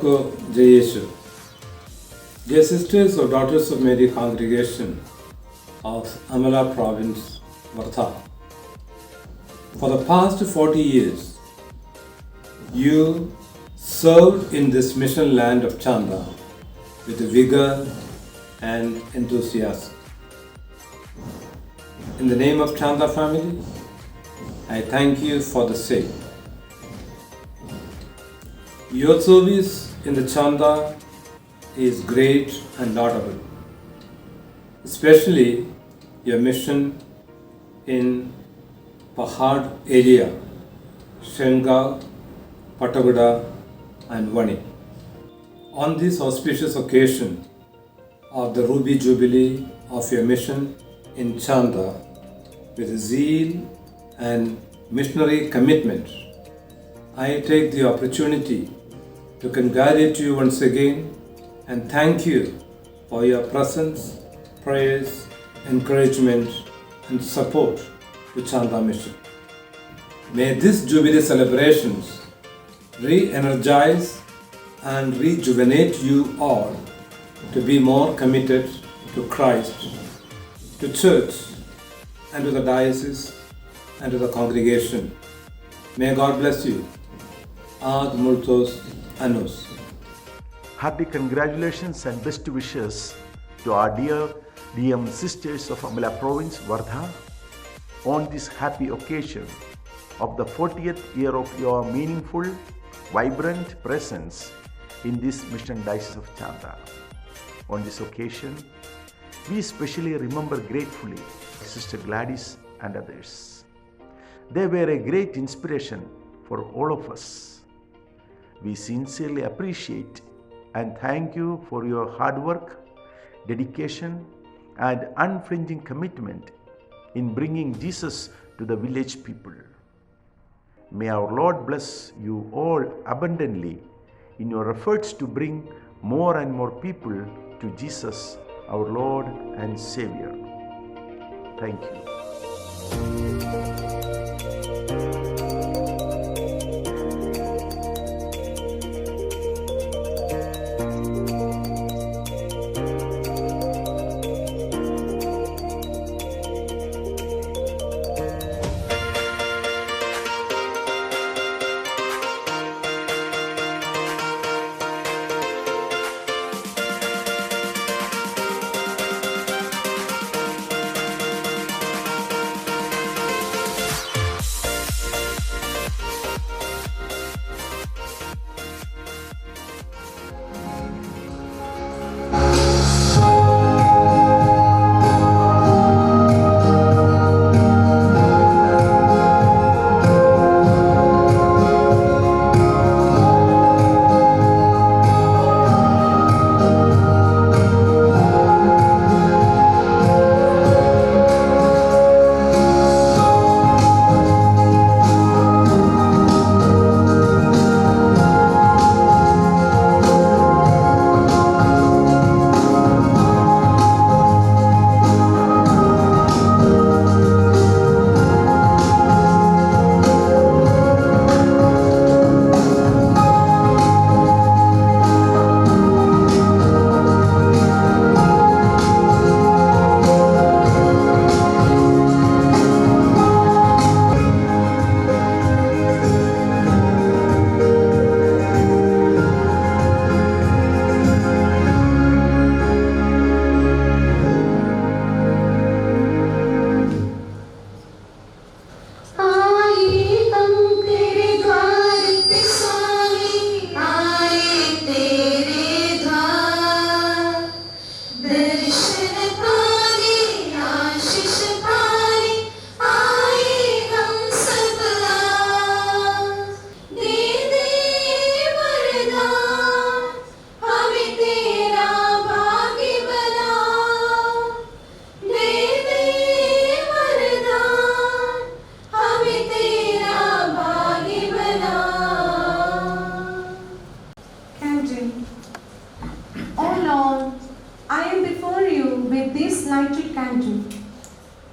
Aapko Jai Yeshu. Dear sisters or daughters of Mary congregation of Amala province, Vartha, for the past 40 years, you served in this mission land of Chanda with vigor and enthusiasm. In the name of Chanda family, I thank you for the same. Your service in the Chanda is great and laudable, especially your mission in Pahad area, Shengal, Patagoda and Vani. On this auspicious occasion of the Ruby Jubilee of your mission in Chanda, with zeal and missionary commitment, I take the opportunity to congratulate you once again and thank you for your presence, prayers, encouragement and support to Chanda Mission. May this Jubilee celebrations re-energize and rejuvenate you all to be more committed to Christ, to church and to the diocese and to the congregation. May God bless you. Ad multos annus. Happy congratulations and best wishes to our dear DM sisters of Amala province, Vardha, on this happy occasion of the 40th year of your meaningful, vibrant presence in this mission diocese of Chanda. On this occasion, we especially remember gratefully Sister Gladys and others. They were a great inspiration for all of us. We sincerely appreciate and thank you for your hard work, dedication, and unflinching commitment in bringing Jesus to the village people. May our Lord bless you all abundantly in your efforts to bring more and more people to Jesus, our Lord and Savior. Thank you.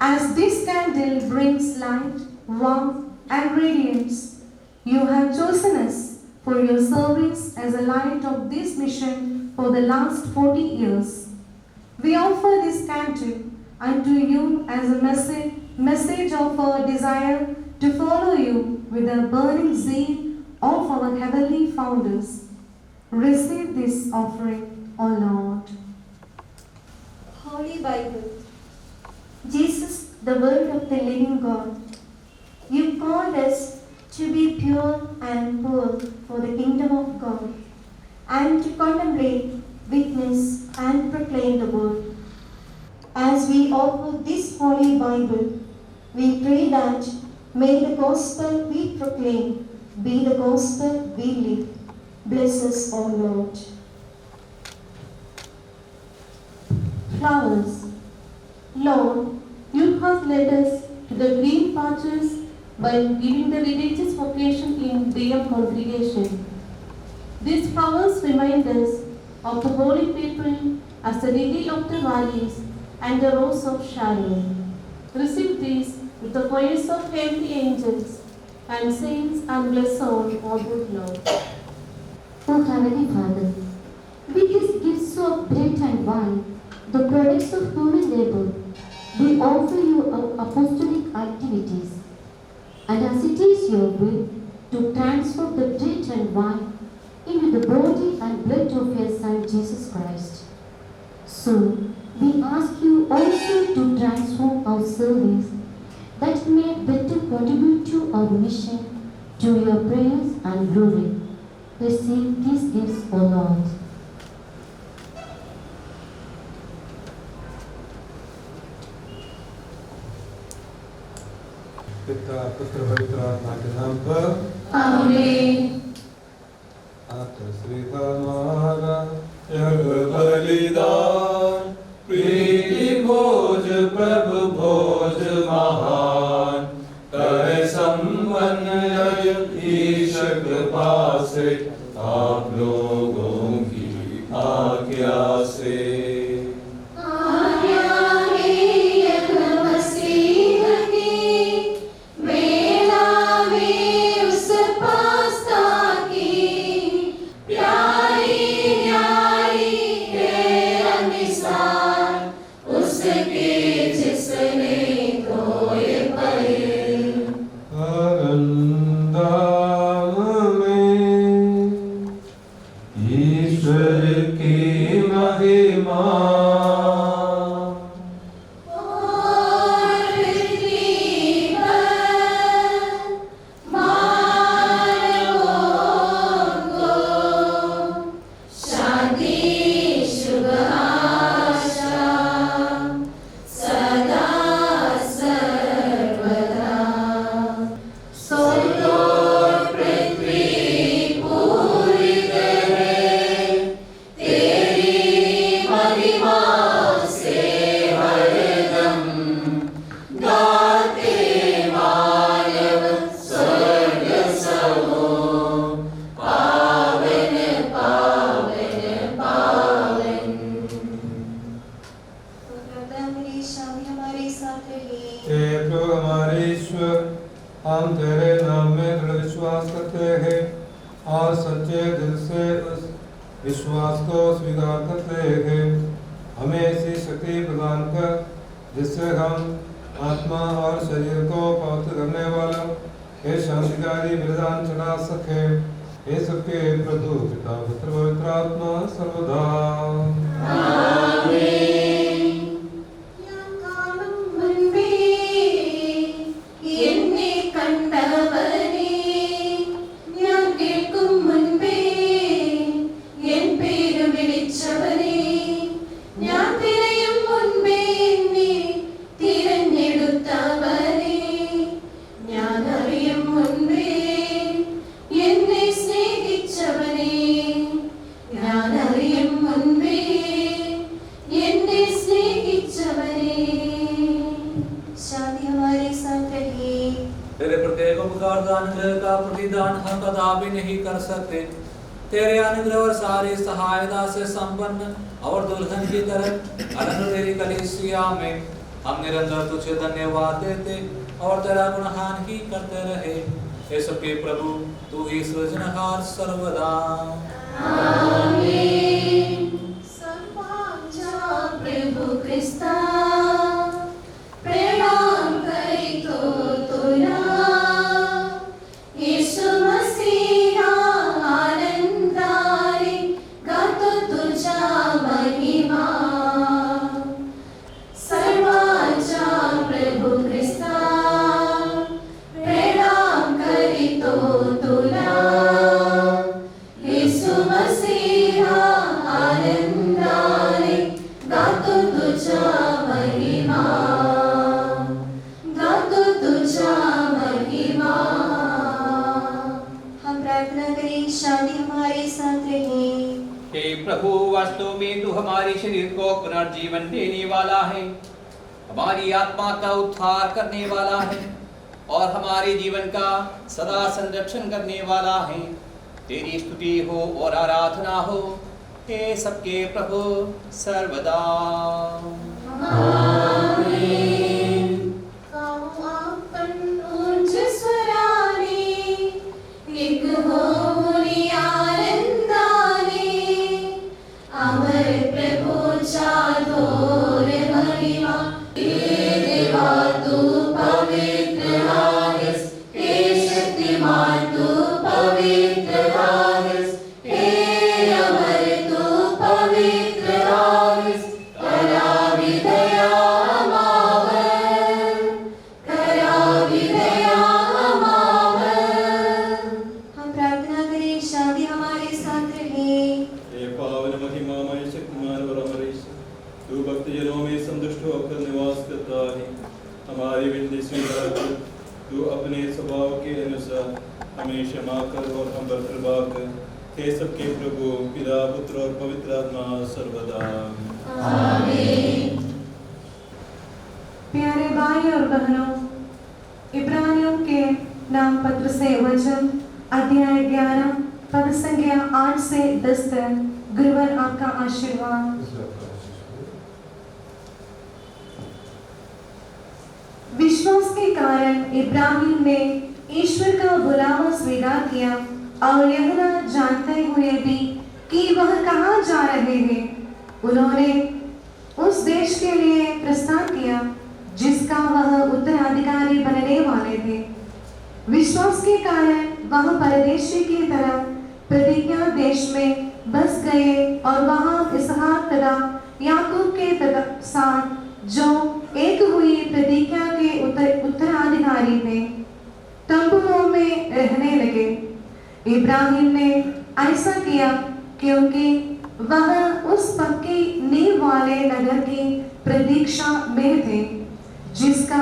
As this candle brings light, warmth, and radiance, you have chosen us for your service as a light of this mission for the last 40 years. We offer this canto unto you as a message of our desire to follow you with the burning zeal of our heavenly founders. Receive this offering, O Lord. Holy Bible. Jesus, the Word of the living God, you called us to be pure and poor for the kingdom of God, and to contemplate, witness, and proclaim the word. As we offer this Holy Bible, we pray that may the gospel we proclaim be the gospel we live. Bless us, O Lord. Flowers. Lord, you have led us to the green patches by giving the religious vocation in DM congregation. These flowers remind us of the holy people as the lily of the valleys and the rose of Sharon. Receive these with the voice of heavenly angels and saints, and bless all, O good Lord. O Heavenly Father, with these gifts of bread and wine, the products of human labor, we offer you our apostolic activities. And as it is your will to transform the bread and wine into the body and blood of your Son Jesus Christ, so we ask you also to transform our service that may better contribute to our mission, to your praise and glory. Receive these gifts, O Lord. पिता पुत्र पवित्र आत्मा के नाम पर आमीन। आत्मा श्री हमारा जग बलिदान प्रीति भोज प्रभु भोज महान करे संबंध ईश कृपा से आप लोगों की आज्ञा से हम तेरे नाम में दृढ़ विश्वास करते हैं और सच्चे दिल से उस विश्वास को स्वीकार करते हैं। हमें ऐसी शक्ति प्रदान कर जिससे हम आत्मा और शरीर को पवित्र करने वाला हे शांतिकारी बलिदान चढ़ा सके। हे सबके प्रभु पिता पुत्र पवित्र आत्मा सर्वदा तेरे प्रत्येक उपकार का अनुग्रह का प्रतिदान हम कदापि नहीं कर सकते। तेरे अनुग्रह और सारी सहायता से संपन्न और दुल्हन की तरह अनंत तेरी कलीसिया में हम निरंतर तुझे धन्यवाद देते और तेरा गुणगान ही करते रहे। हे सबके प्रभु तू ही सृजनहार सर्वदा। प्रभु क्रिस्ता प्रणाम करीतो तुला, यीशु मसीहा आनंदाने गातो तुझा महिमा। सर्वांचा प्रभु क्रिस्ता प्रणाम करीतो तुला, यीशु मसीहा आनंदाने गातो तुझा महिमा, गातो तुझा महिमा। हम प्रार्थना करें, शांति हमारे साथ रहे। हे प्रभु, वास्तव में तू हमारे शरीर को पुनर्जीवन देने वाला है, हमारी आत्मा का उद्धार करने वाला है और हमारे जीवन का सदा संरक्षण करने वाला है। तेरी स्तुति हो और आराधना हो हे सबके प्रभु सर्वदा। आपण उच्च स्वराने एक होनी आनंदाने, अमर प्रभूचा थोर महिमा। हे देवा तू पवित्र आहेस, हे शक्तिमान तू पवित्र आहेस, हे अमर तू पवित्र आहेस। करावी दया आम्हावर, करावी दया आम्हावर। हम प्रार्थना करें, शांति हमारे साथ रहे। हे पावन महिमामय शक्तिमान परमेश, तू भक्तजनों में संतुष्ट होकर निवास करता है। हमारी विनती स्वीकार कर, तू अपने स्वभाव के अनुसार हमें क्षमा कर और हम पर कृपा कर। हे सबके प्रभु पिता पुत्र और पवित्र आत्मा सर्वदा। आमीन। प्यारे भाई और बहनों, इब्रानियों के नाम पत्र से वचन अध्याय 11 पद संख्या 8 से 10 तक। गुरुवर आपका आशीर्वाद। विश्वास के कारण इब्राहिम ने ईश्वर का बुलावा स्वीकार किया और यह न जानते हुए भी कि वह कहाँ जा रहे हैं, उन्होंने उस देश के लिए प्रस्थान किया जिसका वह उत्तराधिकारी बनने वाले थे। विश्वास के कारण वह परदेशी की तरह प्रतिज्ञा देश में बस गए और वहाँ इसहाक तथा याकूब के साथ जो एक हुई प्रतिज्ञा के उत्तराधिकारी थे तंबुओं में रहने लगे। इब्राहिम ने ऐसा किया क्योंकि वह उस पक्की नींव वाले नगर की प्रतीक्षा में थे जिसका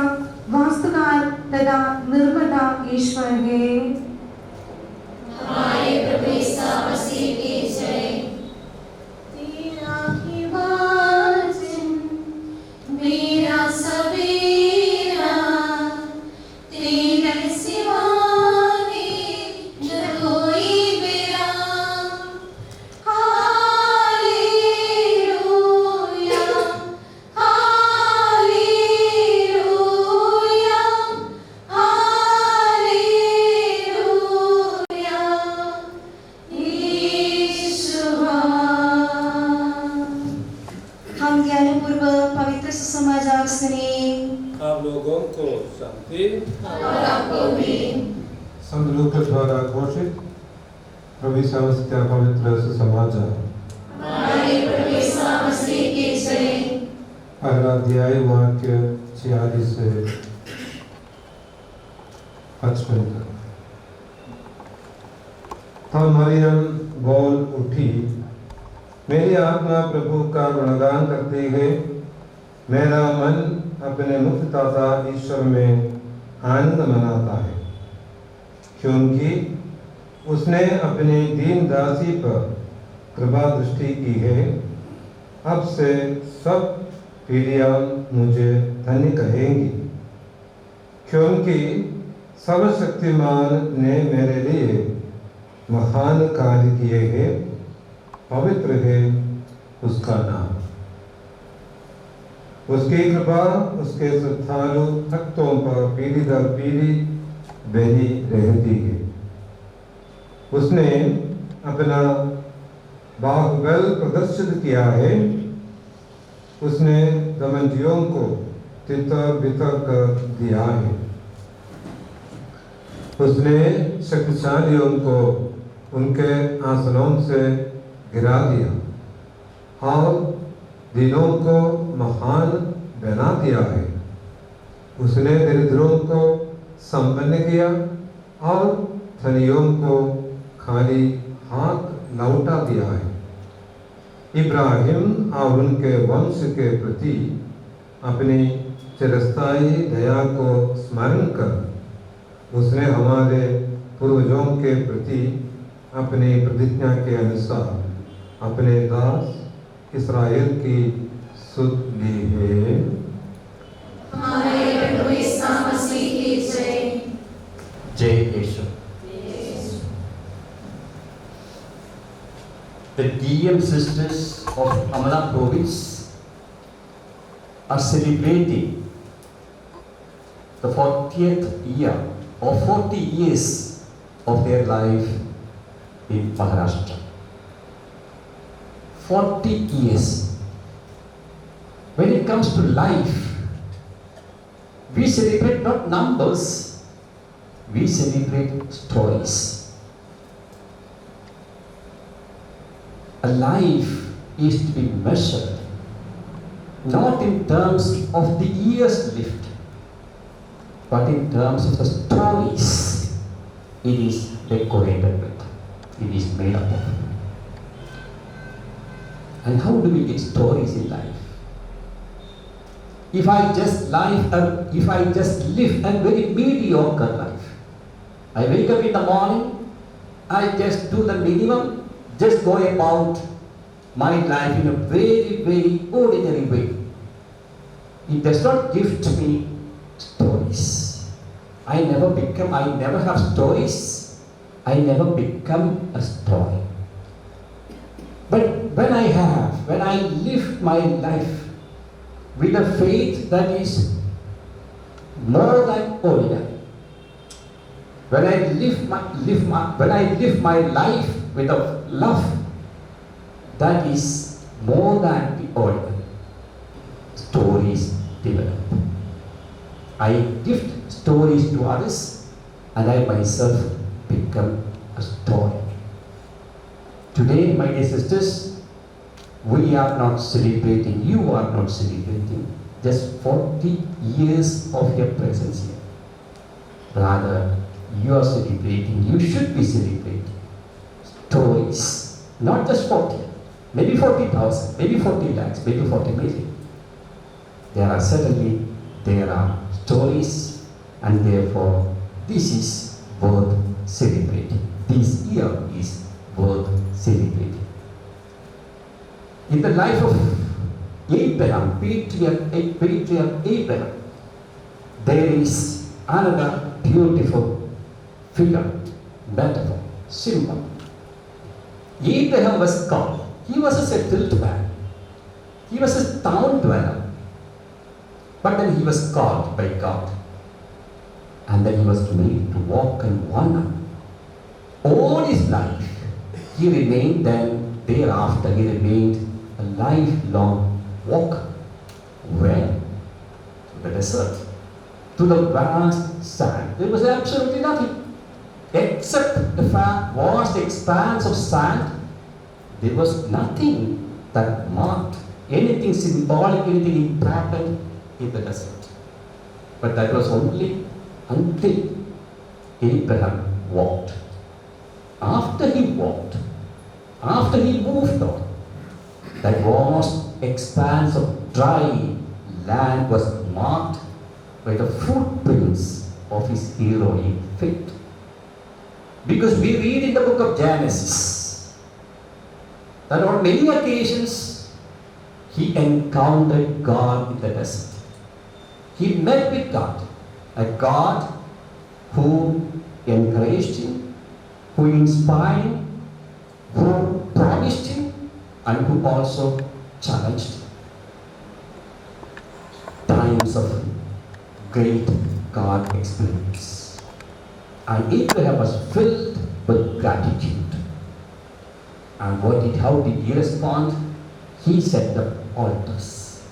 वास्तुकार तथा निर्माता ईश्वर है। हमारे प्रभु यीशु मसीह की जय। तेरा ही वचन मेरा सवेरा, तेरे सिवा न कोई मेरा। हालेलुया, हालेलुया, हालेलुया, यीशुआ। हम ध्यानपूर्वक पवित्र सुसमाचार सुने। आप लोगों को शांति। और आपको भी। संत लूका द्वारा घोषित प्रभु यीशु मसीह का पवित्र सुसमाचार। हमारे प्रभु यीशु मसीह की जय। पहला अध्याय वाक्य 46 से 55 तक। तब मरियम बोल उठी, मेरी आत्मा प्रभु का गुणगान करती है, मेरा मन अपने मुक्तिदाता ईश्वर में आनंद मनाता है, क्योंकि उसने अपनी दीन दासी पर कृपा दृष्टि की है। अब से सब पीढ़ियां मुझे धन्य कहेंगी, क्योंकि सर्वशक्तिमान ने मेरे लिए महान कार्य किए हैं। पवित्र है उसका नाम। उसकी कृपा उसके श्रद्धालु भक्तों पर पीढ़ी दर पीढ़ी बहनी रहती है। उसने अपना बाहुबल प्रदर्शित किया है। उसने घमंडियों को तितर बितर कर दिया है। उसने शक्तिशालियों को उनके आसनों से गिरा दिया और दिनों को महान बना दिया है। उसने दरिद्रों को संपन्न किया और धनियों को खाली हाथ लौटा दिया है। इब्राहिम और उनके वंश के प्रति अपनी चिरस्थायी दया को स्मरण कर उसने हमारे पूर्वजों के प्रति अपनी प्रतिज्ञा के अनुसार अपने दास इस्राएल की सुध ली है। हमारे प्रभु ईसा मसीह की जय। जय यीशु। The DM sisters of Amala province are celebrating the 40th year or 40 years of their life in Maharashtra. 40 years. When it comes to life, we celebrate not numbers, we celebrate stories. A life is to be measured not in terms of the years lived, but in terms of the stories it is decorated with, it is made up of. And how do we get stories in life? If I just live a very mediocre life, I wake up in the morning, I just do the minimum, just go about my life in a very, very ordinary way. It does not give to me stories. I never have stories. I never become a story. But when I live my life with a faith that is more than ordinary, when I live my life with a love that is more than the ordinary, stories develop. I gift stories to others and I myself become a story. Today, my dear sisters, we are not celebrating, you are not celebrating just 40 years of your presence here. Rather, you are celebrating, you should be celebrating stories, not just 40, maybe 40,000, maybe 40 lakhs, maybe 40 million. There are stories, and therefore this is worth celebrating. This year is worth celebrating. In the life of Abraham, patriarch Abraham, there is another beautiful figure, metaphor, symbol. Abraham was called. He was a settled man. He was a town dweller. But then he was called by God. And then he was made to walk and wander. All his life, he remained then, thereafter he remained a lifelong walker. Where? To the desert. To the vast sand. There was absolutely nothing. Except the vast expanse of sand, there was nothing that marked anything symbolic, anything important in the desert. But that was only until Abraham walked. After he walked, after he moved on, that vast expanse of dry land was marked by the footprints of his heroic faith. Because we read in the book of Genesis that on many occasions he encountered God in the desert. He met with God, a God who encouraged him, who inspired him, who promised him, and who also challenged him. Times of great God experience. And Abraham was filled with gratitude. And how did he respond? He set up altars.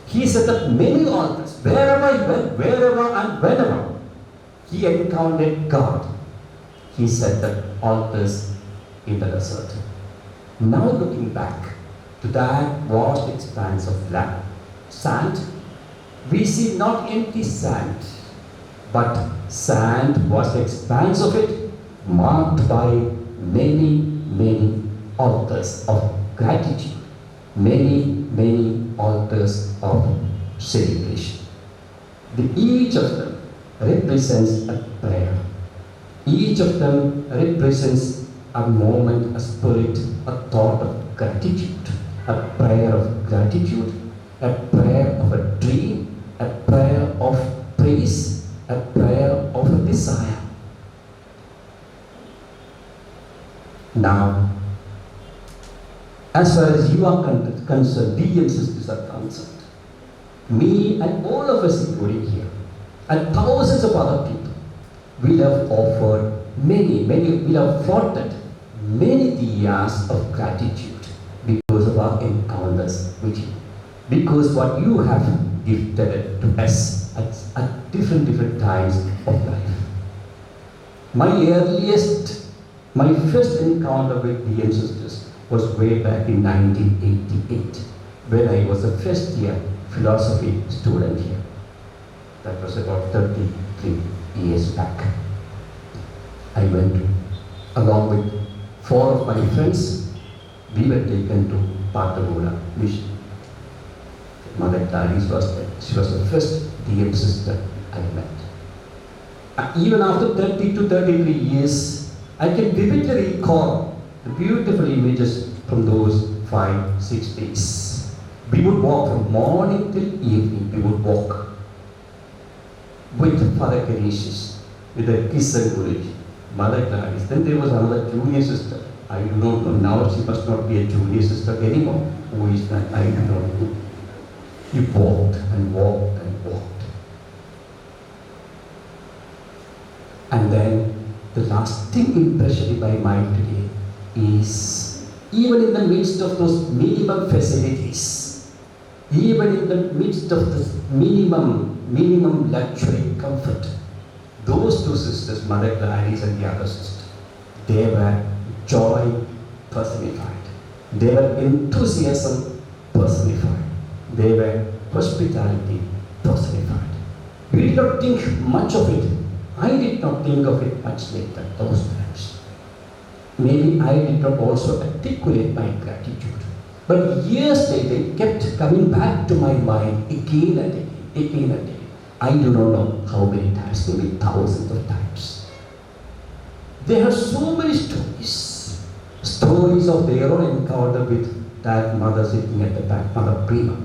He set up many altars. Wherever he went, wherever and whenever he encountered God, he set up altars in the desert. Now looking back to that vast expanse of sand, we see not empty sand, but sand was the expanse of it, marked by many, many altars of gratitude, many, many altars of celebration. Each of them represents a prayer. Each of them represents a moment, a spirit, a thought of gratitude, a prayer of gratitude, a prayer of a dream, a prayer of praise, a prayer of a desire. Now, as far as you are concerned, DM sisters are concerned, me and all of us including here, and thousands of other people, we have offered we have floated many diyas of gratitude because of our encounters with you. Because what you have gifted to us at different times of life. My first encounter with DM sisters was way back in 1988, when I was a first year philosophy student here. That was about 33 years back. I went along with 4 of my friends. We were taken to Patagula mission. Mother Clarice she was the first DM sister I met. Even after 30 to 33 years, I can vividly recall the beautiful images from those 5-6 days. We would walk from morning till evening. We would walk with Father Canisius, with the Kissan Guruji, Mother Clarice. Then there was another junior sister. I do not know, now she must not be a junior sister anymore. Who is that? I do not know. We walked and walked and walked. And then the lasting impression in my mind today is, even in the midst of those minimum facilities, even in the midst of this minimum luxury, comfort, those 2 sisters, Mother Clarice and the other sister, they were joy personified. They were enthusiasm personified. They were hospitality personified. We did not think much of it. I did not think of it much later, those times. Maybe I did not also articulate my gratitude. But years later, it kept coming back to my mind again and again. I do not know how many times, maybe thousands of times. There are so many stories of their own encounter with that mother sitting at the back, Mother Prima.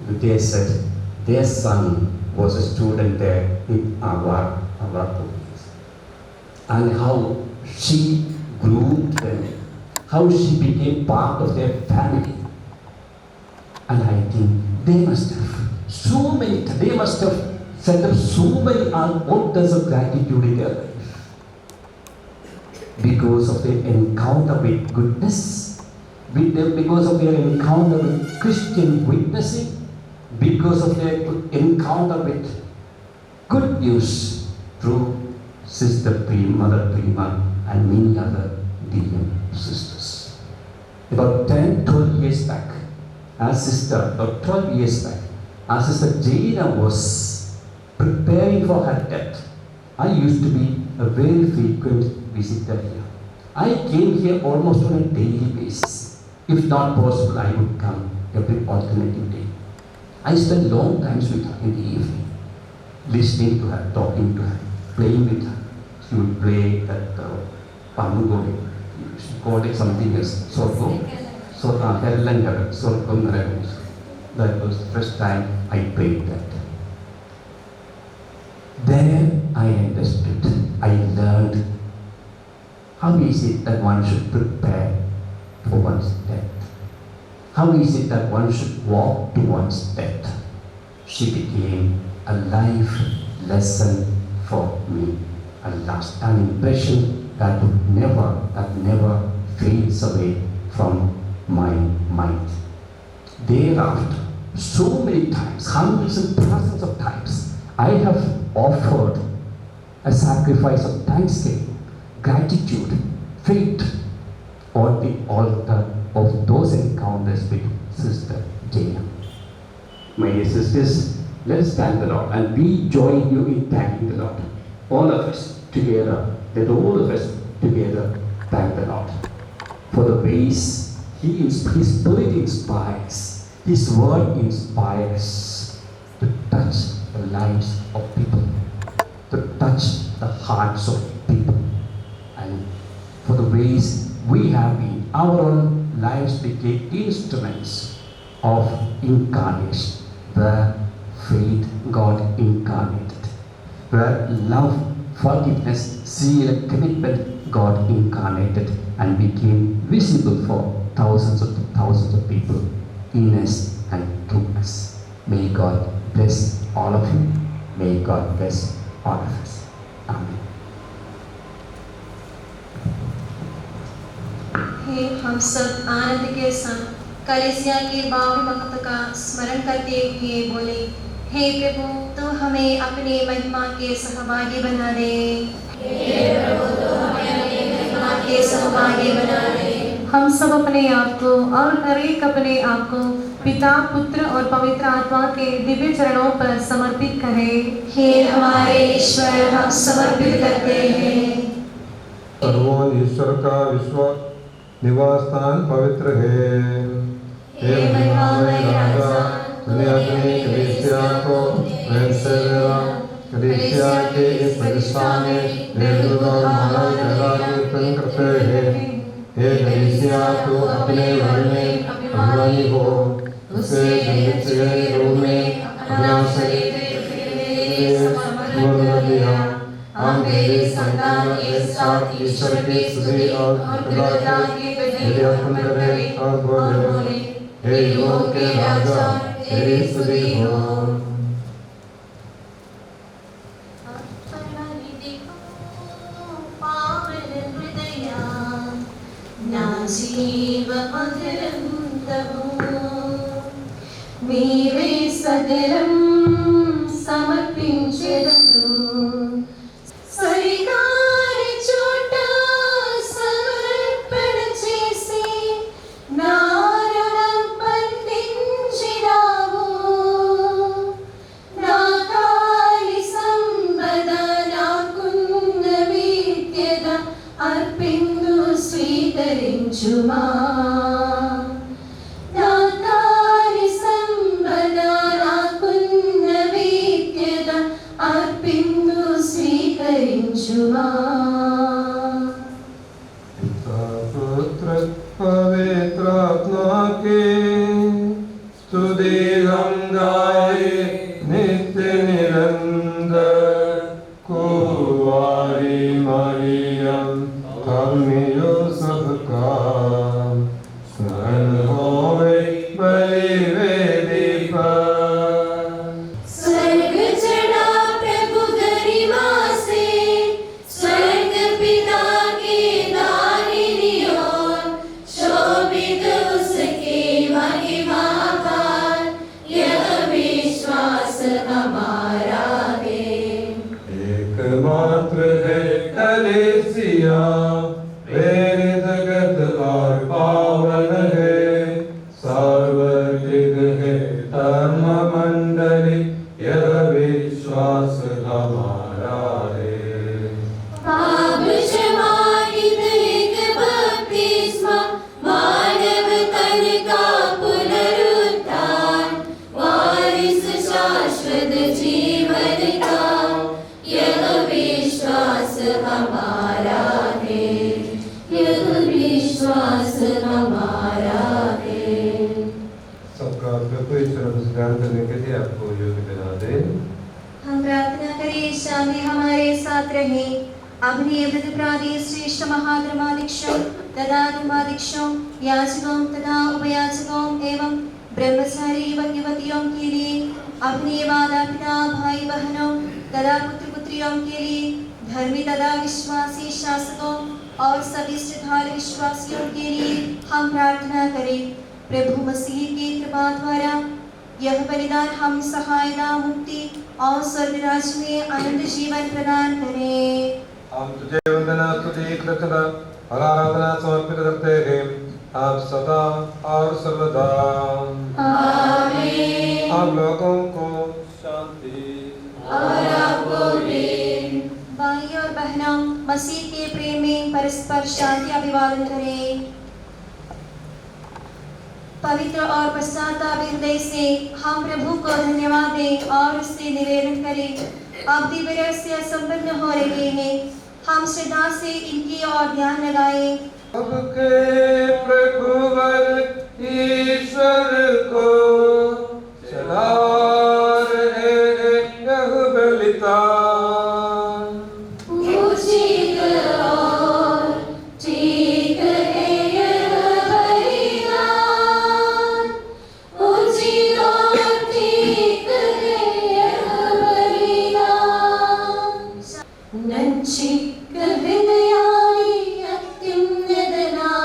They said their son was a student there in our province, and how she groomed them, how she became part of their family. And I think they must have set up so many altars of gratitude in their life because of their encounter with goodness, because of their encounter with Christian witnessing, because of their encounter with good news through Sister Prima, Mother Prima, and many other DM sisters. About 10-12 years back, as Sister Jaina was preparing for her death, I used to be a very frequent visitor here. I came here almost on a daily basis. If not possible, I would come every alternative day. I spent long times with her in the evening, listening to her, talking to her, playing with her. She would play that Pamugoli. She called it something else, Sorgo. Hell and Heaven, Sorgo and That was the first time I played that. There I understood, I learned how is it that one should prepare for one's death. How is it that one should walk to one's death? She became a life lesson for me. a lasting impression that never fades away from my mind. Thereafter, so many times, hundreds and thousands of times, I have offered a sacrifice of thanksgiving, gratitude, faith on the altar of those encounters with Sister Jaya. My dear sisters, let us thank the Lord, and we join you in thanking the Lord. All of us together, let all of us together thank the Lord for the ways His Spirit inspires, His Word inspires to touch the lives of people, to touch the hearts of people, and for the ways we have been, our own lives became instruments of incarnation, where faith God incarnated, where love, forgiveness, zeal, and commitment God incarnated and became visible for thousands of people in us and through us. May God bless all of you. May God bless all of us. Amen. हे हम सब आनंद के संग कलीसिया के बावी वक्त का स्मरण करते हुए बोले, हे प्रभु तो हमें अपने महिमा के सहभागी बना दे। हे प्रभु तो हमें अपने महिमा के सहभागी बना दे। हम सब अपने आप को और हर एक अपने आप को पिता, पुत्र और पवित्र आत्मा के दिव्य चरणों पर समर्पित करें। हे हमारे ईश्वर, हम समर्पित करते हैं। सर्वोन ईश्वर का विश्व निवास स्थान पवित्र है। हे महिमामय राजा, तूने अपनी कलीसिया को कलीसिया के इस प्रतिष्ठा में निर्दोष और मानव तेरा कीर्तन करते हैं। हे कलीसिया, तू अपने घर में अभिमानी हो, उसे जन्नत के रूप में अपना शरीर समर्पित दिया। हम तेरी संतान एक साथ ईश्वर की स्तुति और कृतज्ञता के अर्पण करें और बोले, हे युगों के राजा, तेरी स्तुति हो। जीव मधुरं मीरे सदरं समर्पिंचेदनु सरिगारि चोट समर्पण చేసి నా రుణం పండించినావు నా కాలి సంబద నాకున్న విద్యద అర్పిందు స్వీకరించుమా నా కాలి సంబద నాకున్న విద్యద అర్పిందు స్వీకరించుమా पुत्र पवित्र आत्मा के स्तुति हम गाए नित्य निरंतर कुंवारी मरियम कर्मियों सबका स्मरण होवे बलिवेदी पर। स्वर्ग चढ़ा प्रभु गरिमा से स्वर्ग पिता के दाहिनी ओर शोभित उसके महिमा पर यह विश्वास हमारा है। एकमात्र है कलीसिया, प्रेरित जगत और पावन है, सार्वत्रिक है धर्म मंडली, यह विश्वास हमारा है। पाप क्षमा हित एक बपतिस्मा, मानव तन का पुनरुत्थान, वारिस शाश्वत जीवन का यह विश्वास हमारा है। यह विश्वास हमारा है। सबका प्रभु ईश्वर को स्वीकार करने के लिए आपको योग्य बना दे। हम प्रार्थना करें, शांति हमारे साथ रहे। अग्नि वृद्ध प्रादि श्रेष्ठ महाधर्माध्यक्षों तथा धर्माध्यक्षों याचकों तथा उपयाचकों एवं ब्रह्मचारी एवं युवतियों के लिए, अपने माता पिता भाई बहनों तथा पुत्र पुत्रियों के लिए, धर्मी तथा विश्वासी शासकों और सभी श्रद्धालु विश्वासियों के लिए हम प्रार्थना करें। प्रभु मसीह की कृपा द्वारा यह बलिदान हम सहायता, मुक्ति और स्वर्ग राज्य में आनंद जीवन प्रदान करे। हम तुझे वंदना, स्तुति, कृतज्ञता और आराधना समर्पित करते हैं, आप सदा और सर्वदा। आमीन। आप लोगों को शांति और आपको भी। भाई और बहनों, मसीह के प्रेम में परस्पर शांति अभिवादन करें। पवित्र और पश्चाताप हृदय से हम प्रभु को धन्यवाद दें और उससे निवेदन करें। अब दिव्य रहस्य संपन्न हो रहे हैं, हम श्रद्धा से इनकी ओर ध्यान लगाएं। सबके प्रभुवर ईश्वर को चला रहे यह बलिदान। उचित और ठीक है यह बलिदान, उचित और ठीक है यह बलिदान। नंचिक हृदयानि अत्युन्नतनादान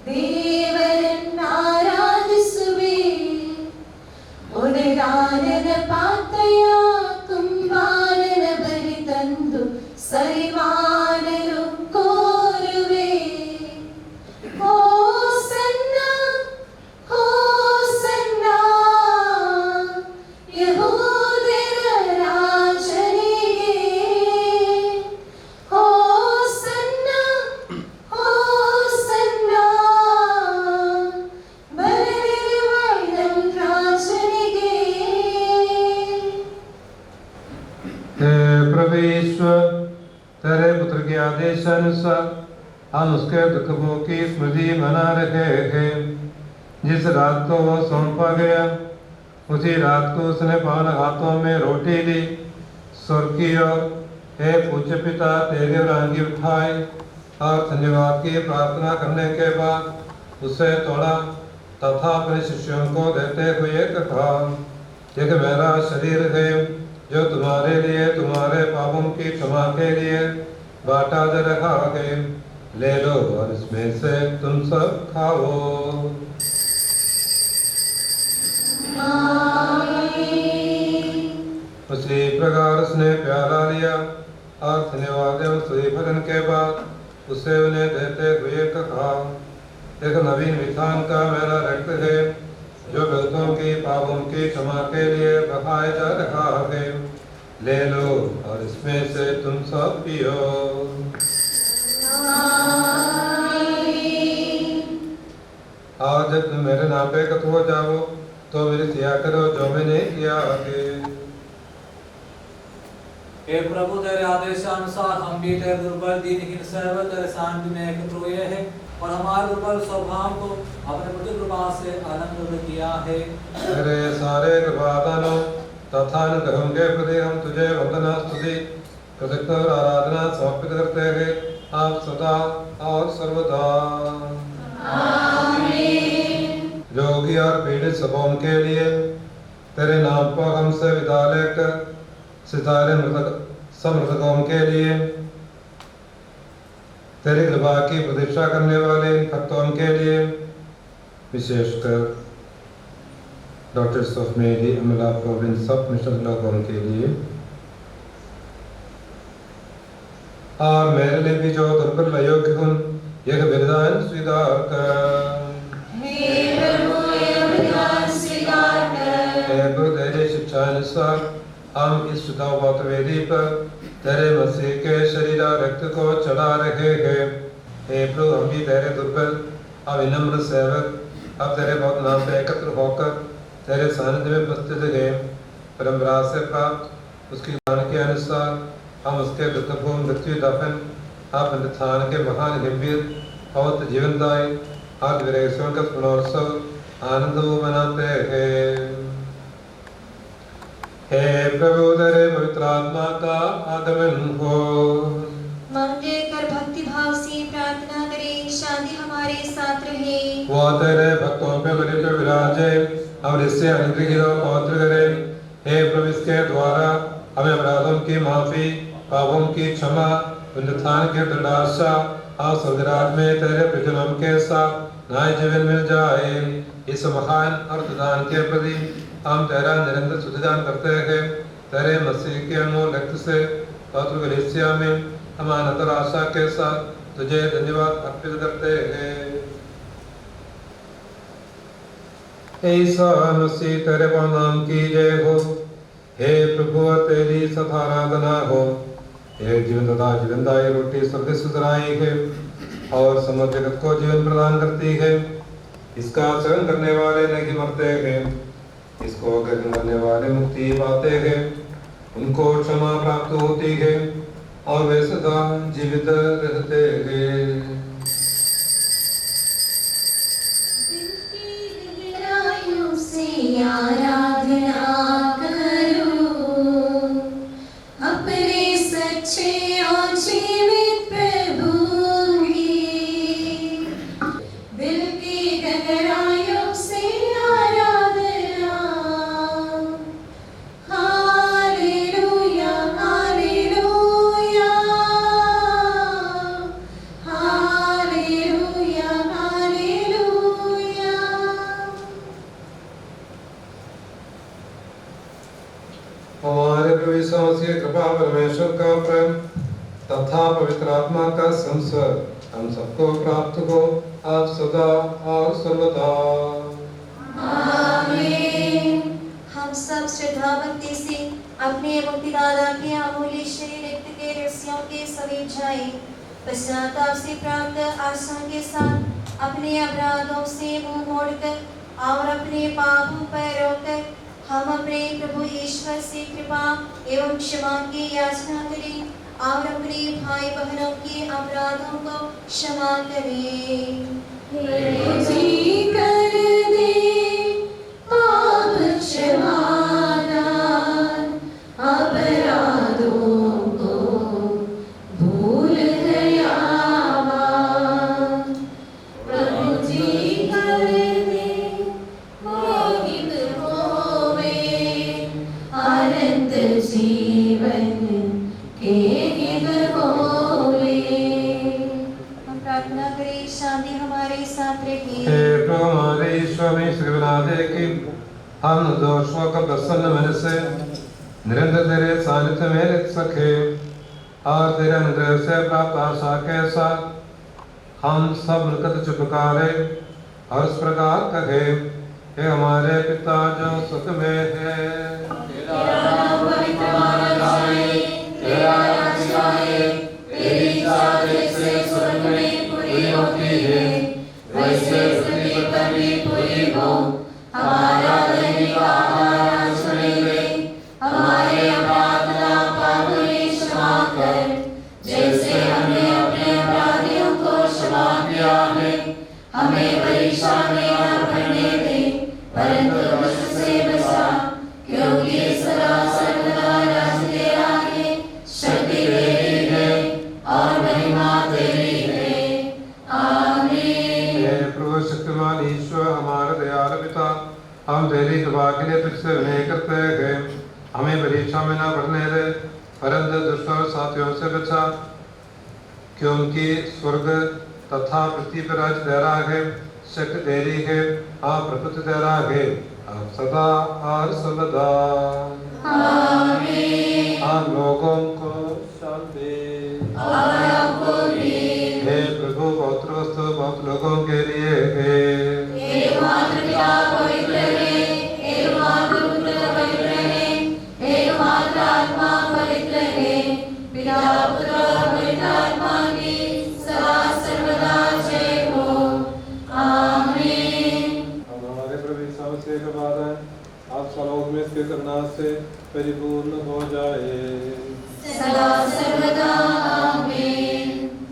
देवरन् आराधिಸುವೆ। ಉದಗಾನನ ಪಾತ್ರೆಯ ಕುಂಭಾರನ ಬಲಿ ತಂದು ಸರಿಮಾಡಲು ಕೋರುವೆ। ಹೋಸನ್ನ ಹೋಸನ್ನ ಯೆಹೂದ್ಯರ ರಾಜನಿಗೆ। ಹೋಸನ್ನ ಹೋಸನ್ನ ಬಲವಿರುವ ನಮ್ಮ ರಾಜನಿಗೆ। हे प्रभु ईश्वर, तेरे पुत्र के आदेशानुसार हम उसके दुखों की स्मृति मना रहे हैं। जिस रात को वह सौंपा गया, उसी रात को उसने पावन हाथों में रोटी ली, स्वर्ग की ओर हे पूज्य पिता तेरे आंगी उठाई और धन्यवाद की प्रार्थना करने के बाद उसे तोड़ा तथा अपने शिष्यों को देते हुए कहा, यह मेरा शरीर है जो तुम्हारे लिए तुम्हारे पापों की क्षमा के लिए बांटा जा रहा है। ले लो और इसमें से तुम सब खाओ। उसी प्रकार उसने प्याला लिया और धन्यवाद एवं स्तुति भजन के बाद उसे उन्हें देते हुए कहा, एक नवीन विधान का मेरा रक्त है जो भक्तों की पापों की क्षमा के लिए बहाया जा रहा है। ले लो और इसमें से तुम सब पियो। और जब तुम मेरे नाम पे एकत्र हो जाओ तो मेरी सिया करो जो मैंने किया आगे। हे प्रभु, तेरे आदेशानुसार हम भी तेरे दुर्बल दीनहीन सेवक तेरे सानिध्य में एकत्र हुए हैं और हमारे दुर्बल स्वभाव को अपने प्रति कृपा से आनंद किया है। तेरे सारे कृपादानों तथा अनुग्रहों के प्रति हम तुझे वंदना, स्तुति, कृतज्ञता और आराधना समर्पित करते हैं, आप सदा और सर्वदा। आमीन। रोगी और पीड़ित सबों के लिए तेरे नाम पर हमसे विदा लेकर सितारे समृतकों के लिए तेरी कृपा की प्रतीक्षा करने वाले इन भक्तों के लिए, विशेषकर डॉक्टर्स ऑफ मेरी अमला प्रोविंस सब मिशन लोगों के लिए और मेरे लिए भी जो दुर्बल अयोग्य हूँ यह बलिदान स्वीकार कर। हे प्रभु, यह बलिदान स्वीकार कर। हे प्रभु, तेरी शिक्षानुसार हम इस शुद्धावत वेदी पर तेरे मसीह के शरीर और रक्त को चढ़ा रहे हैं। हे प्रभु, हम भी तेरे दुर्बल और विनम्र सेवक अब तेरे बहुत नाम पे एकत्र होकर तेरे सानिध्य में उपस्थित हैं। परंपरा से प्राप्त उसकी दान के अनुसार हम उसके दुखपूर्ण मृत्यु दफन आप स्थान के महान गंभीर और जीवनदायी और विरेश्वर का स्मरणोत्सव आनंद मनाते हैं। हे प्रभु, तेरे पवित्र आत्मा का आगमन हो। मांगे कर भक्ति भाव से प्रार्थना करें, शांति हमारे साथ रहे। वो तेरे भक्तों पे बलि पे विराजे और इससे अनुग्रहित और पवित्र करे। हे प्रभु, इसके द्वारा हमें अपराधों की माफी पापों की क्षमा, पुनरुत्थान की दृढ़ आशा और स्वर्गराज में तेरे प्रजनम के साथ नया जीवन मिल जाए। इस महान अर्थदान के प्रति हम तेरा निरंतर स्तुतिगान करते हैं। तेरे मसीह के अनमोल रक्त से पवित्र कलीसिया में हम अनंतर आशा के साथ तुझे धन्यवाद अर्पित करते हैं। ईसा मसीह तेरे नाम की जय हो। हे प्रभु तेरी सदा आराधना हो। हे जीवन तथा जीवनदायी रोटी स्वर्ग से उतराई है और समस्त जगत को जीवन प्रदान करती है। इसका सेवन करने वाले नहीं मरते हैं, इसको ग्रहण करने वाले मुक्ति पाते हैं। उनको क्षमा प्राप्त होती है और वे सदा जीवित रहते हैं। आराधना करो अपने सच्चे और जीवित प्रभु की, दिल की गहराइयों से आराधना। हालेलुया हालेलुया हालेलुया हालेलुया। हमारे प्रभु यीशु मसीह की कृपा, परमेश्वर का प्रेम तथा पवित्र आत्मा का संसर्ग हम सबको प्राप्त हो आप सदा और सर्वदा। आमीन। हम सब श्रद्धा भक्ति से अपने मुक्तिदाता के अमूल्य शरीर रक्त के रस्सियों के समीप जाएं। पश्चाताप से प्राप्त आशा के साथ अपने अपराधों से मुंह मोड़कर और अपने पापों पर रोकर हम अपने प्रभु ईश्वर से कृपा एवं क्षमा की याचना करें और अपने भाई बहनों के अपराधों को क्षमा करें। जी कर दे पाप क्षमादान, अपराधों को भूल दयावान। प्रभु जी कर दे मोहित होवे अनंत जीवन के हित होवे। हम प्रार्थना करें, शांति हमारे साथ रहे। हे प्रभु हमारे ईश्वर में श्री बना दे कि हम दोषों का प्रसन्न मन से निरंतर तेरे सानिध्य में रह सके और तेरे अनुग्रह से प्राप्त आशा के साथ हम सब मिलकर चुपकारे और इस प्रकार कहे, हे हमारे पिता जो सुख में है, तेरा नाम पवित्र माना जाए, तेरा राज्य आए, तेरी इच्छा जैसे स्वर्ग में पूरी होती है वैसे पृथ्वी पर भी पूरी हो। हमारा दैनिक आहार आज हमें दे, हमारे अपराध पाप में क्षमा कर जैसे हमने अपने अपराधियों को क्षमा किया है। हमें परीक्षा में न पड़ने दे परंतु दुष्ट से बचा, क्योंकि सदा सर्वदा राज्य तेरा है, शक्ति तेरी है और महिमा तेरी है। आमीन। हे प्रभु शक्तिमान ईश्वर हमारे दयालु पिता, हम तेरी कृपा के लिए तुझसे विनय करते हैं। हमें परीक्षा में न पड़ने दे परंतु दुष्ट और साथियों से बचा, क्योंकि स्वर्ग तथा पृथ्वी पर राज्य तेरा है, शक्ति तेरी है और प्रभुत्व तेरा है अब सदा और सर्वदा। आमीन। हम लोगों को शांति। और आपको भी। हे प्रभु पवित्र वस्तु बहुत लोगों के लिए है। एकमात्र पिता पवित्र है, एकमात्र पुत्र पवित्र है, एकमात्र आत्मा पवित्र है। पिता पुत्र और पवित्र आत्मा की सदा सर्वदा जय हो। आमीन। हमारे प्रभु यीशु मसीह का वादा है, आप सलोक में इसके करना से परिपूर्ण हो जाए। सदा सर्वदा आमीन।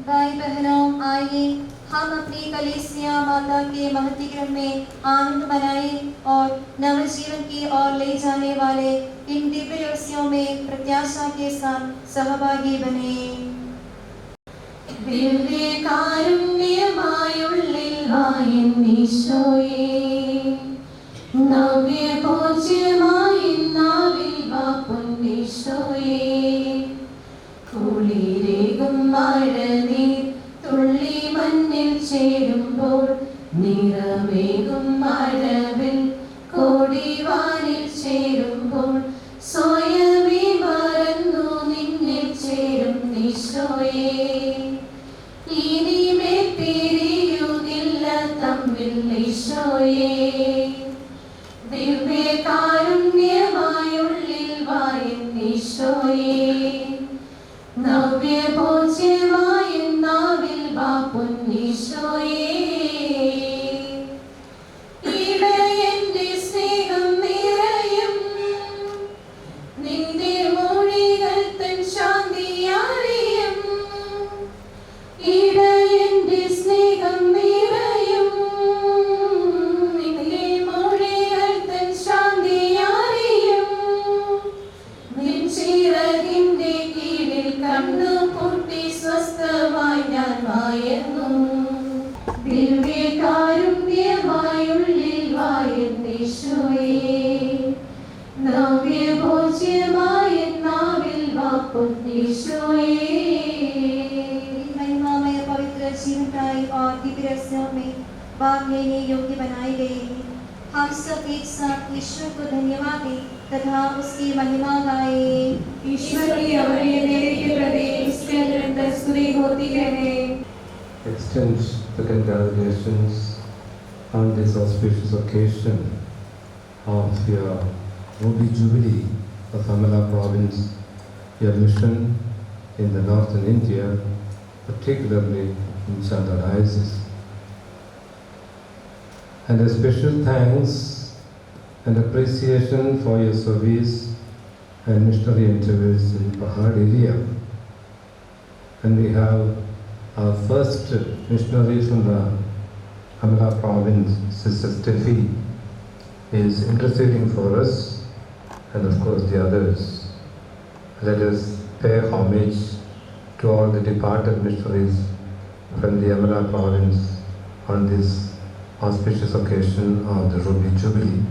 भाई बहनों, आइए हम अपनी कलीसिया माता के महती क्रम में आनंद मनाएं और नव जीवन की ओर ले जाने वाले इन दिव्य रस्सियों में प्रत्याशा के साथ सहभागी बने। ദിവ്യ കാരുണ്യമായുള്ളിൽ വായനീശോയേ, നവ്യ പൂജ്യമായി നാവിൽ വാപ്പൊന്നീശോയേ, മഴനീർ തുള്ളി മണ്ണിൽ ചേരുമ്പോൾ നിറമേകും മഴവിൽ കോടിവാനിൽ ചേരുമ്പോൾ സ്വയമേ മറന്നു നിന്നിൽ ചേരും ഈശോയേ. ഇനിമേ പിരിയുകില്ല തമ്മിൽ ഈശോയേ. ദിവ്യകാരുണ്യമായുള്ളിൽ വായൻ ഈശോയേ. നവ്യഭോജ്യമായ നാവിൽ വാ പൊന്നീശോയേ. ഇടയന്റെ സ്നേഹം നിറയും നിന്റെ മൊഴികൾ തൻ ശാന്തിയാറിയും. ഇടയന്റെ സ്നേഹം നിറയും നിന്റെ മൊഴികൾ തൻ ശാന്തിയാറിയും. നിൻ ചിറകിന്റെ കീഴിൽ കണ്ണു പൂട്ടി സ്വസ്ഥമായി ഞാൻ വായുന്നു. ദിവ്യകാരുണ്യമായുള്ളിൽ വായുന്ന ഈശോയേ. നവ്യഭോജ്യമായ നാവിൽ വാ പൊന്നീശോയേ. महिमामय पवित्र जीवन प्राय और दिव्य रहस्यों में भाग लेने योग्य बनाए गए हैं। हम सब एक साथ ईश्वर को धन्यवाद दें तथा उसकी महिमा गाएं। ईश्वर की अमूल्य के प्रति उसके निरंतर स्तुति होती रहे। Extend the congratulations on this auspicious occasion of your Ruby Jubilee of Amala province, your mission in the northern India, particularly in Chanda diocese. And a special thanks and appreciation for your service and missionary endeavors in Pahad area. And we have our first missionary from the Amala province, Sister Steffi, is interceding for us, and of course the others. Let us pay homage to all the departed missionaries from the Amala province on this auspicious occasion of the Ruby Jubilee.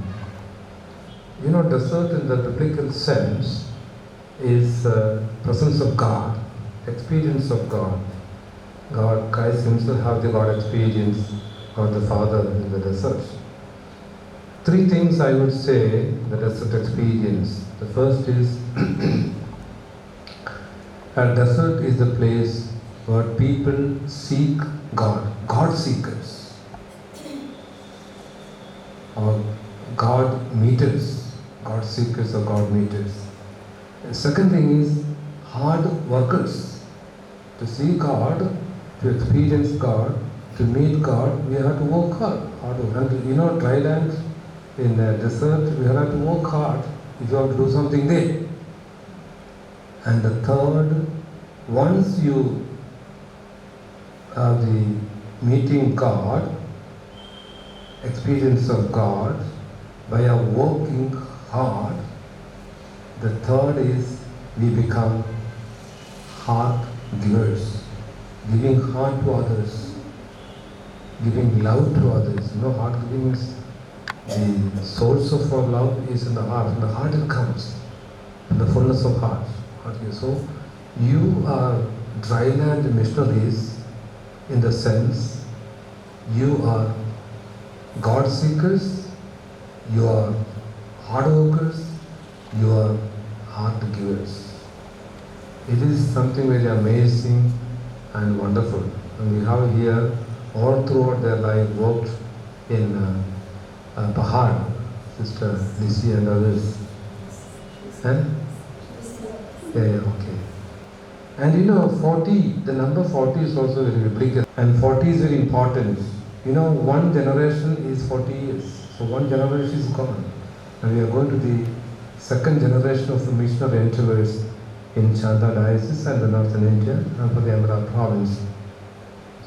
You know, desert in the biblical sense is presence of God, experience of God. God, Christ himself have the God experience of the Father in the desert. Three things I would say the desert experience. The first is a desert is the place where people seek God, God seekers, or God meeters, God seekers or God meeters. The second thing is hard workers. To see God, to experience God, to meet God, we have to work hard. And you know, dry land in the desert, we have to work hard if you have to do something there. And the third, once you have the meeting God, experience of God, by our working hard, the third is we become heart givers, giving heart to others, giving love to others. You know, heart giving is the source of our love is in the heart. From the heart it comes, from the fullness of heart. So you are dry land missionaries in the sense you are God seekers, you are hard workers, you are heart givers. It is something very amazing and wonderful. And we have here all throughout their life worked in Pahad, Sister Lisi and others. And okay. And you know, 40, the number 40 is also very biblical. And 40 is very important. You know, one generation is 40 years. So one generation is gone. And we are going to the second generation of the missionary endeavors in Chanda diocese and the northern India and for the Amara province.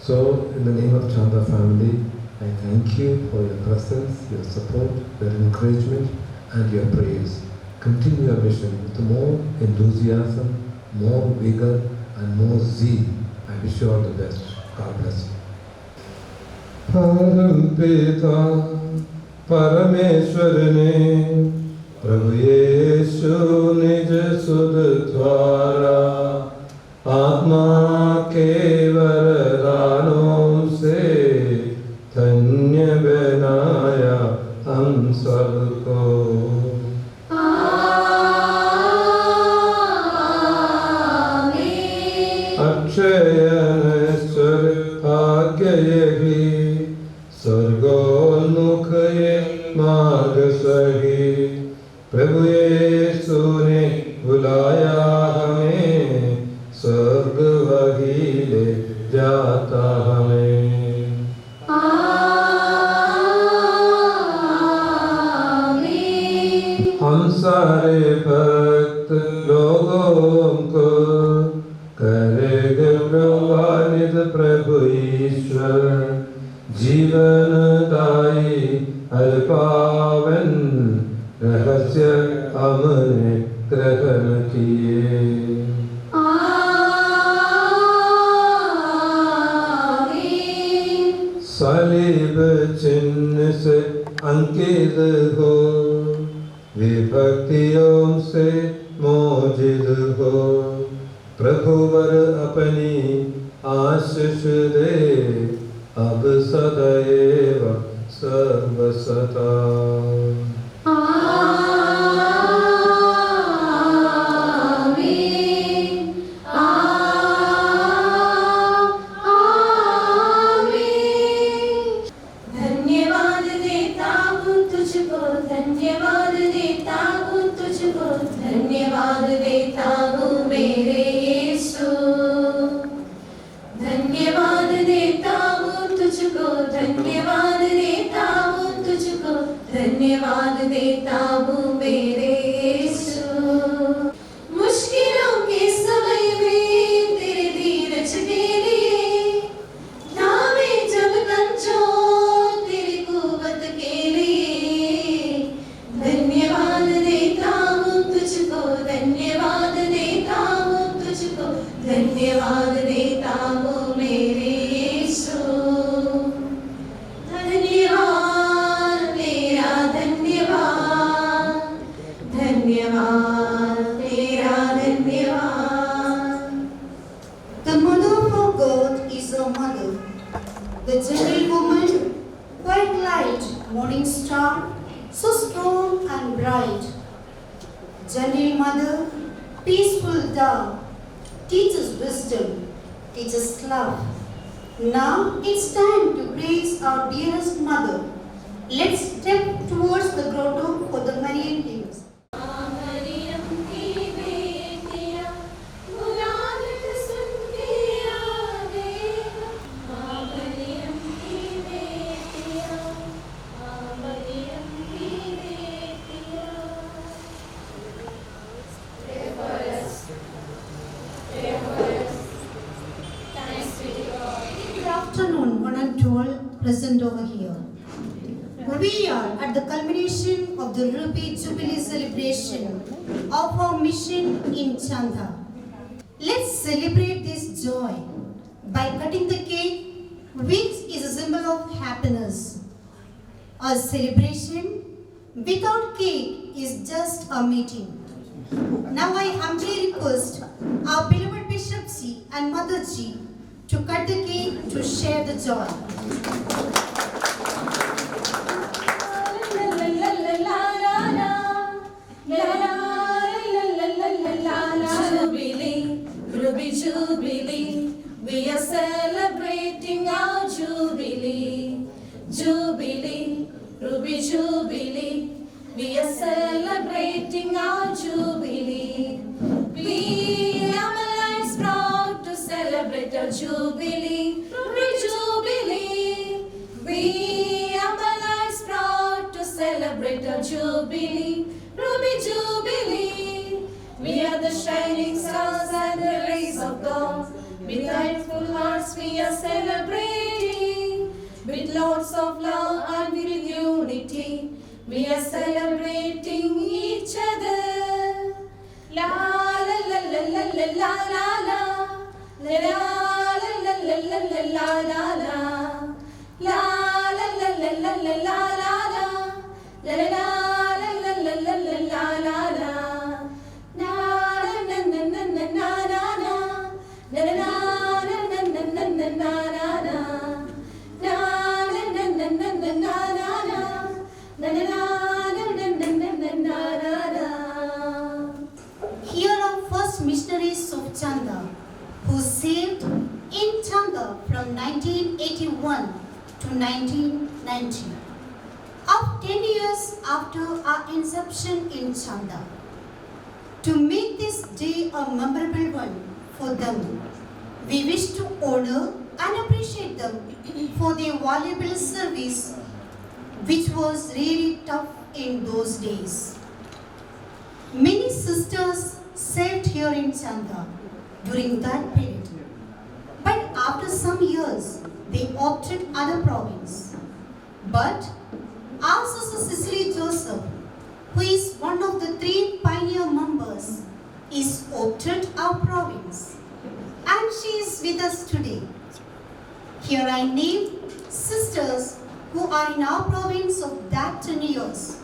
So, in the name of Chanda family, I thank you for your presence, your support, your encouragement and your prayers. Continue your mission with more enthusiasm, more vigor and more zeal. I wish you all the best. God bless you. परम पिता परमेश्वर ने प्रभु यीशु निज सुध द्वारा आत्मा के वरदानों से धन्य बनाया हम सबको। अक्षय नश्वर भाग्य यही, स्वर्गोन्मुख ये मार्ग सही। प्रभु यीशु ने बुलाया हमें, स्वर्ग वही ले जाता हमें। हम सारे भक्त लोगों को करेंगे प्रवानित प्रभु ईश्वर, जीवनदायी अल्पावन रहस्य हमने ग्रहण किए। सलीब चिन्ह से अंकित हो, विभक्तियों से मौजिद हो। प्रभुवर अपनी आशीष दे, अब सदैव सर्वसदा। धन्यवाद देता हूँ मेरे यीशु। मुश्किलों के समय में तेरे धीरज के लिए, थामे जब कंचों तेरी कुवत के लिए। धन्यवाद देता हूँ तुझको, धन्यवाद देता हूँ तुझको, धन्यवाद देता हूँ मेरे यीशु। The mother of God is a mother, the gentle woman, white light, morning star, so strong and bright. Gentle mother, peaceful dove, teaches wisdom, teaches love. Now it's time to praise our dearest mother. Let's step towards the grotto for the Marian hymns. Present over here. We are at the culmination of the Ruby Jubilee celebration of our mission in Chanda. Let's celebrate this joy by cutting the cake, which is a symbol of happiness. A celebration without cake is just a meeting. Now I humbly request our beloved Bishop Ji and Mother Ji to cut the cake to share the joy. Jubilee, Ruby Jubilee, we are celebrating our Jubilee. Jubilee, Ruby Jubilee, we are celebrating our Jubilee. We are Malines proud to celebrate our Jubilee. Ruby Jubilee, we are Malines proud to celebrate our Jubilee. Ruby Jubilee, we are the shining stars and the rays of God. With thankful hearts we are celebrating. With lots of love and with unity, we are celebrating each other. La la la la la la la la la. La la la la la la la la la. La la la la la la la la la. La la la la la la la la la la. Na na na na na na na na. Na na na na Chanda from 1981 to 1990. Of 10 years after our inception in Chanda. To make this day a memorable one for them, we wish to honor and appreciate them for their valuable service, which was really tough in those days. Many sisters served here in Chanda during that period, but after some years, they opted other province. But our Sister Cecily Joseph, who is one of the 3 pioneer members, is opted our province, and she is with us today. Here I name sisters who are in our province of that 10 years.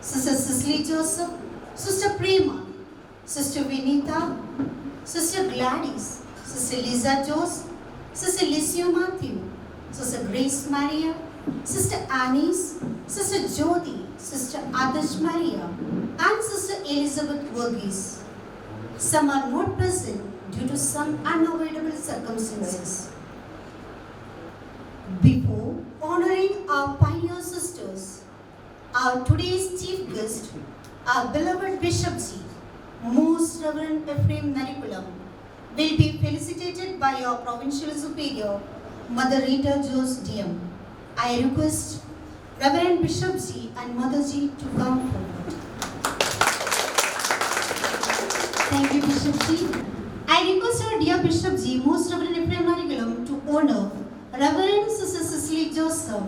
Sister Cecily Joseph, Sister Prema, Sister Vinita, Sister Gladys, Sister Lisa Jose, Sister Licio Matthew, Sister Grace Maria, Sister Annis, Sister Jyoti, Sister Adarsh Maria, and Sister Elizabeth Verghese. Some are not present due to some unavoidable circumstances. Before honoring our pioneer sisters, our today's chief guest, our beloved Bishop Ji, Most Reverend Ephraim Narikulam, will be felicitated by our Provincial Superior, Mother Rita Jose DM. I request Reverend Bishop Ji and Mother Ji to come forward. Thank you, Bishop Ji. I request our dear Bishop Ji, Most Reverend Ephraim Narikulam, to honor Reverend Sister Cecily Joseph,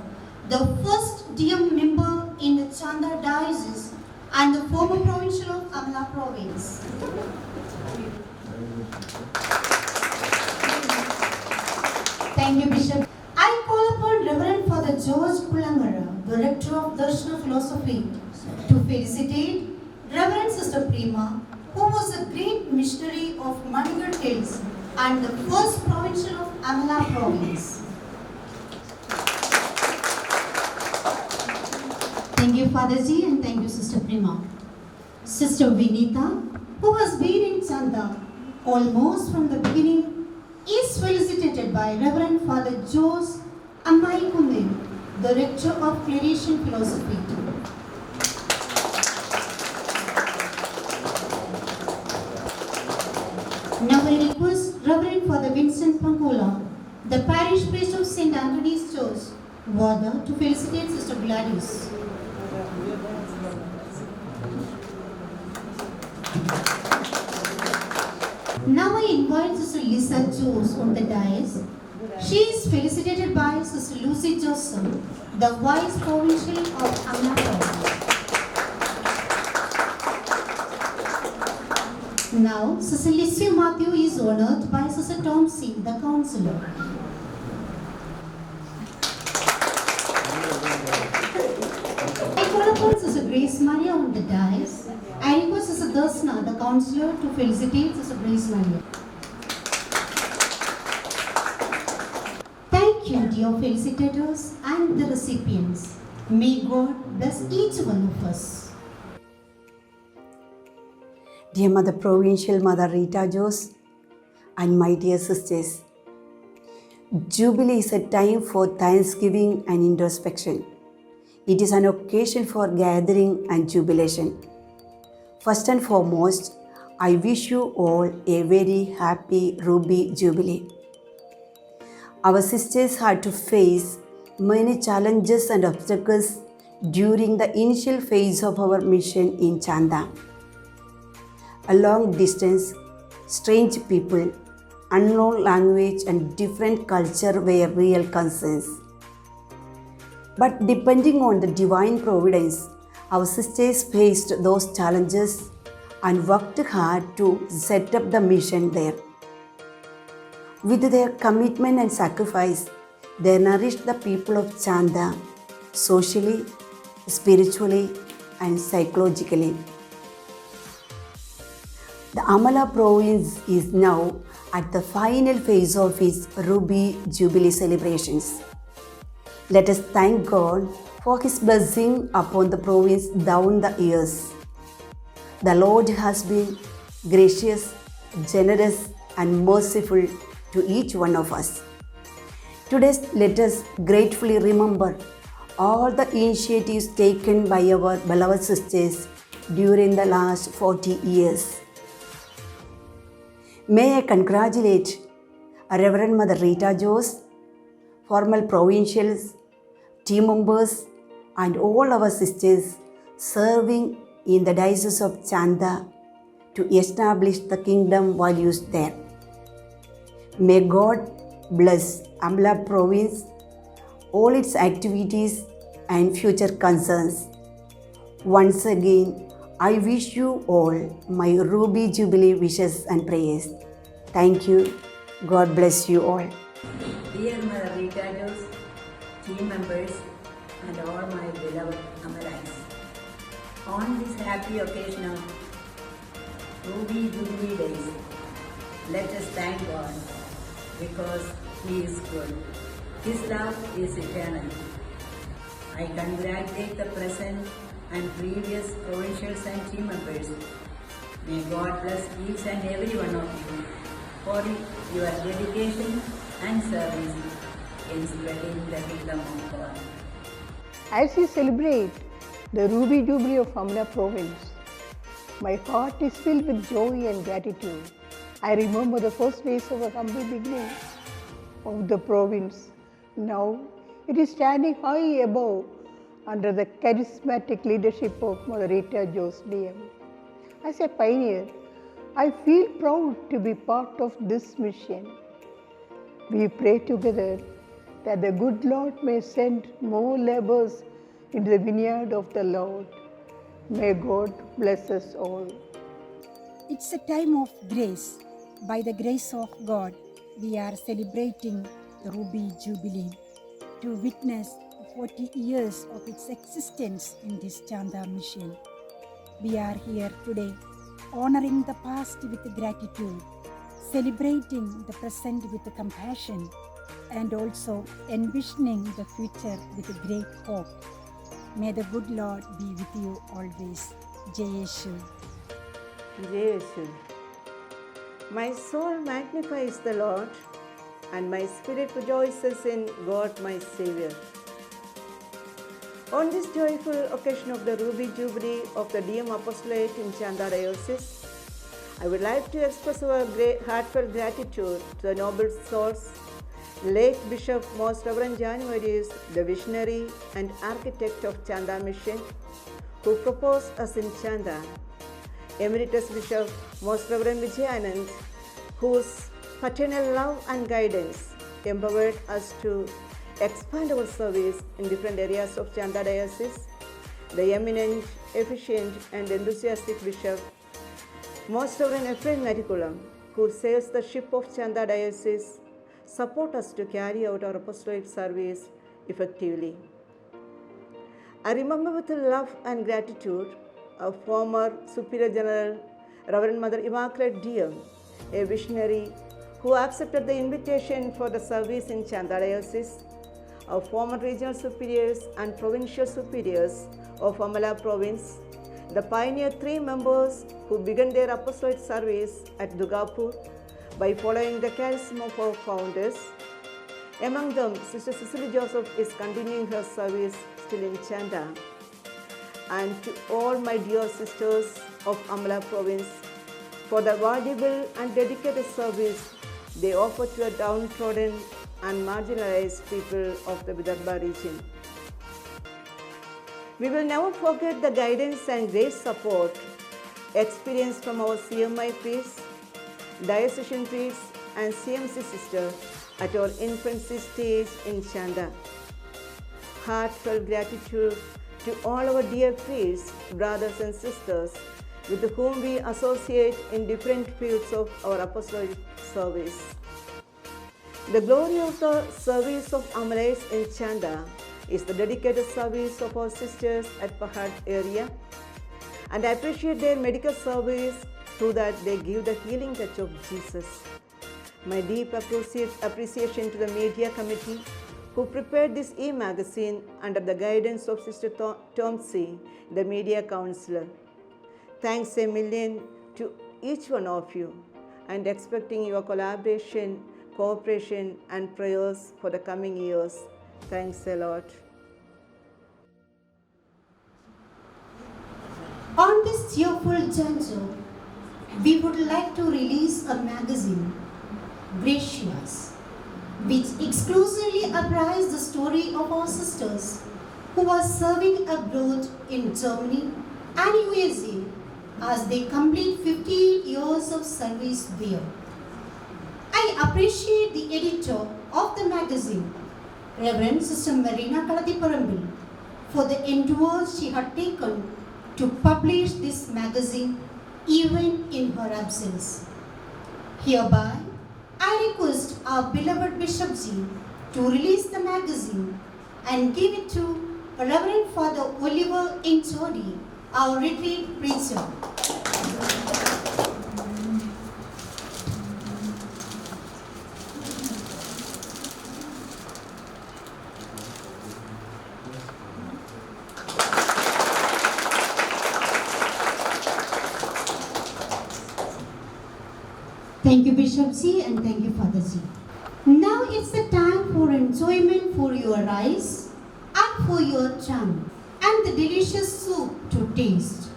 the first DM member in the Chanda Diocese and the former provincial of Amala Province. Thank you, Bishop. I call upon Reverend Father George Kulangara, Director of Darshana Philosophy, to felicitate Reverend Sister Prema, who was a great missionary of Manigarh Hills and the first provincial of Amala Province. Thank you, Father Ji, and thank you, Sister Prema. Sister Vinita, who has been in Chanda almost from the beginning, is felicitated by Reverend Father Jose Ammai Kumil, the Rector of Clerician Philosophy. Now I request Reverend Father Vincent Pankola, the Parish Priest of St. Anthony's Church, Wada, to felicitate Sister Gladys. Now I invite Sister Lisa Jose on the dais. She is felicitated by Sister Lucy Joseph, the Vice Provincial of Amala Province. Now, Sister Licio Matthew is honored by Sister Tom Singh, the Councillor. I call upon Sister Grace Maria on the dais. I request Sister Darsna, the Councillor, to felicitate Sister Grace Maria. Thank you, dear felicitators and the recipients. May God bless each one of us. Dear Mother Provincial, Mother Rita Jose, and my dear sisters, Jubilee is a time for thanksgiving and introspection. It is an occasion for gathering and jubilation. First and foremost, I wish you all a very happy Ruby Jubilee. Our sisters had to face many challenges and obstacles during the initial phase of our mission in Chanda. A long distance, strange people, unknown language and different culture were real concerns. But depending on the divine providence, our sisters faced those challenges and worked hard to set up the mission there. With their commitment and sacrifice, they nourished the people of Chanda socially, spiritually, and psychologically. The Amala province is now at the final phase of its Ruby Jubilee celebrations. Let us thank God for His blessing upon the province down the years. The Lord has been gracious, generous, and merciful to each one of us. Today, let us gratefully remember all the initiatives taken by our beloved sisters during the last 40 years. May I congratulate Reverend Mother Rita Jose, formal provincials, team members, and all our sisters serving in the Diocese of Chanda to establish the kingdom values there. May God bless Amla province, all its activities and future concerns. Once again, I wish you all my Ruby Jubilee wishes and prayers. Thank you. God bless you all. Dear Mother Rita Jose, team members, and all my beloved Amarites, on this happy occasion of Ruby Jubilee Days, let us thank God because He is good. His love is eternal. I congratulate the present and previous provincials and team members. May God bless each and every one of you for your dedication and service in spreading the kingdom of God. As we celebrate the Ruby Jubilee of Amla province, my heart is filled with joy and gratitude. I remember the first days of our humble beginning of the province. Now it is standing high above under the charismatic leadership of Mother Rita Jose DM. As a pioneer, I feel proud to be part of this mission. We pray together that the good Lord may send more laborers into the vineyard of the Lord. May God bless us all. It's a time of grace. By the grace of God, we are celebrating the Ruby Jubilee to witness 40 years of its existence in this Chanda mission. We are here today honoring the past with gratitude, celebrating the present with compassion, and also envisioning the future with great hope. May the good Lord be with you always. Jai Yeshu. Jai Yeshu. My soul magnifies the Lord, and my spirit rejoices in God my Saviour. On this joyful occasion of the Ruby Jubilee of the DM Apostolate in Chanda Diocese, I would like to express our heartfelt gratitude to the noble souls, late Bishop Most Reverend Januarius, the visionary and architect of Chanda Mission, who proposed us in Chanda, Emeritus Bishop Most Reverend Vijayanand, whose paternal love and guidance empowered us to expand our service in different areas of Chanda Diocese, the eminent, efficient and enthusiastic Bishop Most Reverend Ephraim Narikulam, who sails the ship of Chanda Diocese, support us to carry out our apostolic service effectively. I remember with love and gratitude our former Superior General Reverend Mother Immaculate DM, a visionary who accepted the invitation for the service in Chanda Diocese, our former regional superiors and provincial superiors of Amala province, the pioneer 3 members who began their apostolic service at Dugapur by following the charism of our founders. Among them, Sister Cicely Joseph is continuing her service still in Chanda. And to all my dear sisters of Amala province, for the valuable and dedicated service they offer to a downtrodden and marginalized people of the Vidarbha region. We will never forget the guidance and great support experienced from our CMI priests, diocesan priests and CMC sisters at our infancy stage in Chanda. Heartfelt gratitude to all our dear priests, brothers and sisters with whom we associate in different fields of our apostolic service. The glory of the service of Amarites in Chanda is the dedicated service of our sisters at Pahad area, and I appreciate their medical service through that they give the healing touch of Jesus. My deep appreciation to the media committee who prepared this e-magazine under the guidance of Sister Tomsi, the media counselor. Thanks a million to each one of you, and expecting your collaboration cooperation and prayers for the coming years. Thanks a lot. On this cheerful juncture, we would like to release a magazine, Gracious, which exclusively appraised the story of our sisters who are serving abroad in Germany and USA as they complete 50 years of service there. I appreciate the editor of the magazine, Reverend Sister Marina Kalatiparambil, for the endeavor she had taken to publish this magazine even in her absence. Hereby, I request our beloved Bishop Ji to release the magazine and give it to Reverend Father Oliver Inchodi, our retreat preacher. Thank you, Bishop Ji, and thank you, Father Ji. Now it's the time for enjoyment for your eyes and for your tongue, and the delicious soup to taste.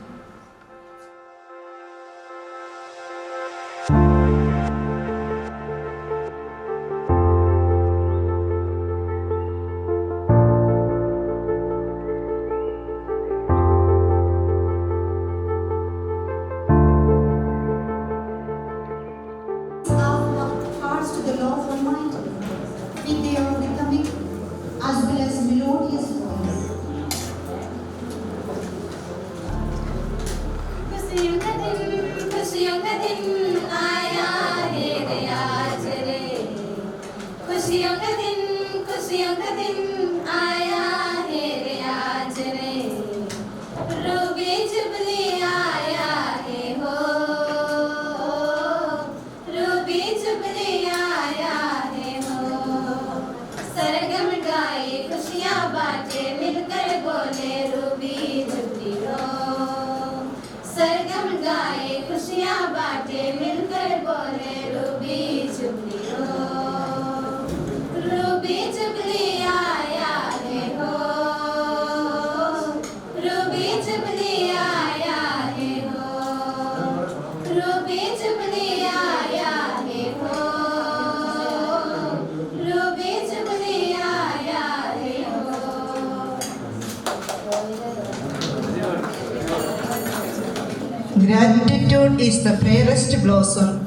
Gratitude is the fairest blossom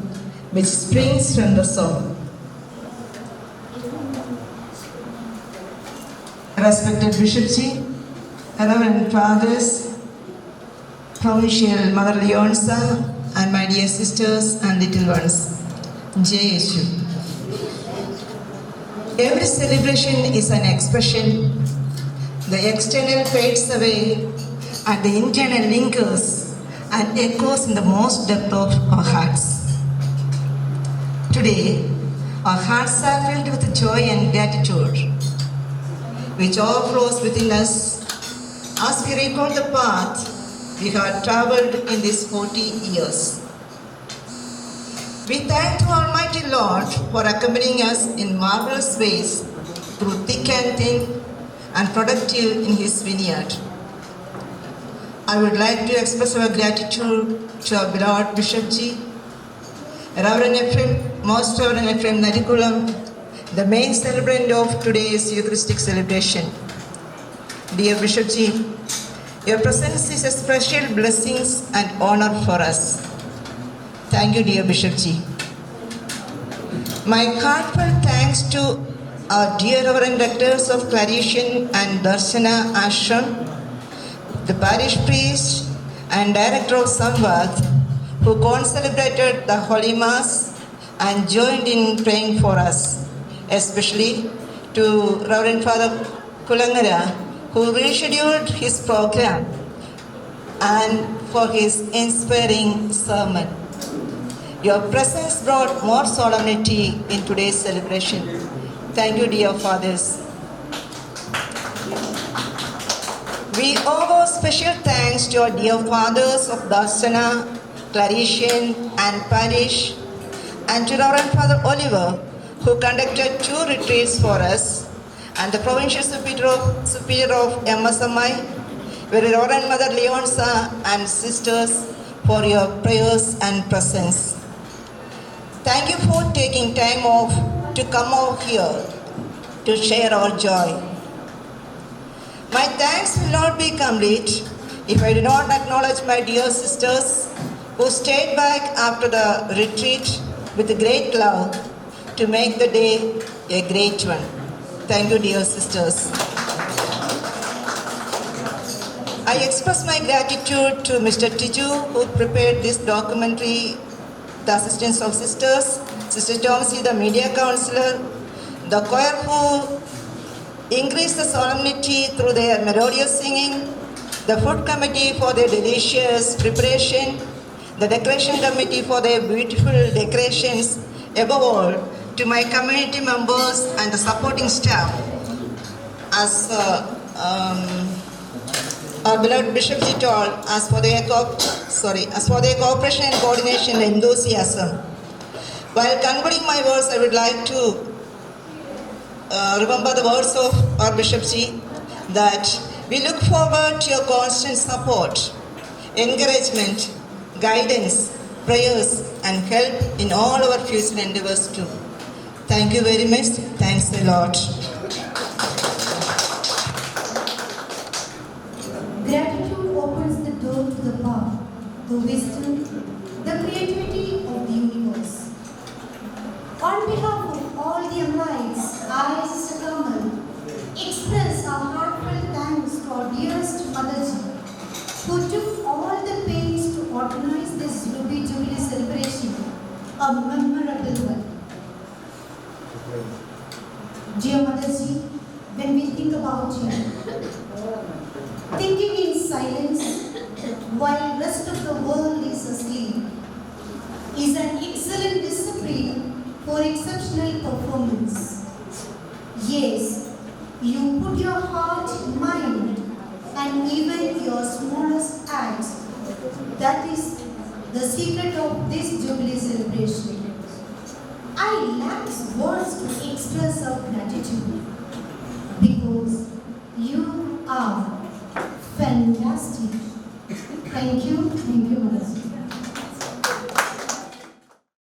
which springs from the soul. Respected Bishop Ji, Reverend Fathers, Provincial Mother Leonsa, and my dear sisters and little ones, Jai Yeshu. Every celebration is an expression. The external fades away and the internal lingers and echoes in the most depth of our hearts. Today, our hearts are filled with joy and gratitude, which overflows within us as we recall the path we have traveled in these 40 years. We thank the Almighty Lord for accompanying us in marvelous ways through thick and thin and productive in His vineyard. I would like to express our gratitude to our beloved Bishop Ji, Reverend Ephraim, Most Reverend Ephraim Narikulam, the main celebrant of today's Eucharistic celebration. Dear Bishop Ji, your presence is a special blessing and honor for us. Thank you, dear Bishop Ji. My heartfelt thanks to our dear Reverend Rectors of Claretian and Darshana Ashram, the parish priest and director of Samvad, who co-celebrated the Holy Mass and joined in praying for us, especially to Reverend Father Kulangara, who rescheduled his program, and for his inspiring sermon. Your presence brought more solemnity in today's celebration. Thank you, dear fathers. We owe special thanks to our dear fathers of Darshana, Claretian and Parish, and to Reverend Father Oliver, who conducted 2 retreats for us, and the Provincial Superior of MSMI, Very Reverend Mother Leonsa, and sisters for your prayers and presence. Thank you for taking time off to come over here to share our joy. My thanks will not be complete if I do not acknowledge my dear sisters who stayed back after the retreat with great love to make the day a great one. Thank you, dear sisters. I express my gratitude to Mr. Tiju, who prepared this documentary, the assistance of sisters, Sister Tomsi, the media counselor, the choir who increased the solemnity through their melodious singing, the food committee for their delicious preparation, the decoration committee for their beautiful decorations, above all, to my community members and the supporting staff, as our beloved Bishop Ji told, as for their cooperation and coordination and enthusiasm. While concluding my words, I would like to remember the words of our Bishop Ji, that we look forward to your constant support, encouragement, guidance, prayers, and help in all our future endeavors too. Thank you very much. Thanks a lot. Gratitude opens the door to the power, the wisdom, the creativity of the universe. On behalf of all the Amalekites, I, Sister Kamal, express our heartfelt thanks to our dearest Motherji, who took all the pains to organize this Ruby Jubilee celebration, a memorable one. Dear Motherji, when we think about you, thinking in silence while the rest of the world is asleep is an excellent discipline for exceptional performance. Yes, you put your heart, mind, and even your smallest act. That is the secret of this Jubilee celebration. I lack words to express our gratitude because you are fantastic. Thank you, Mother.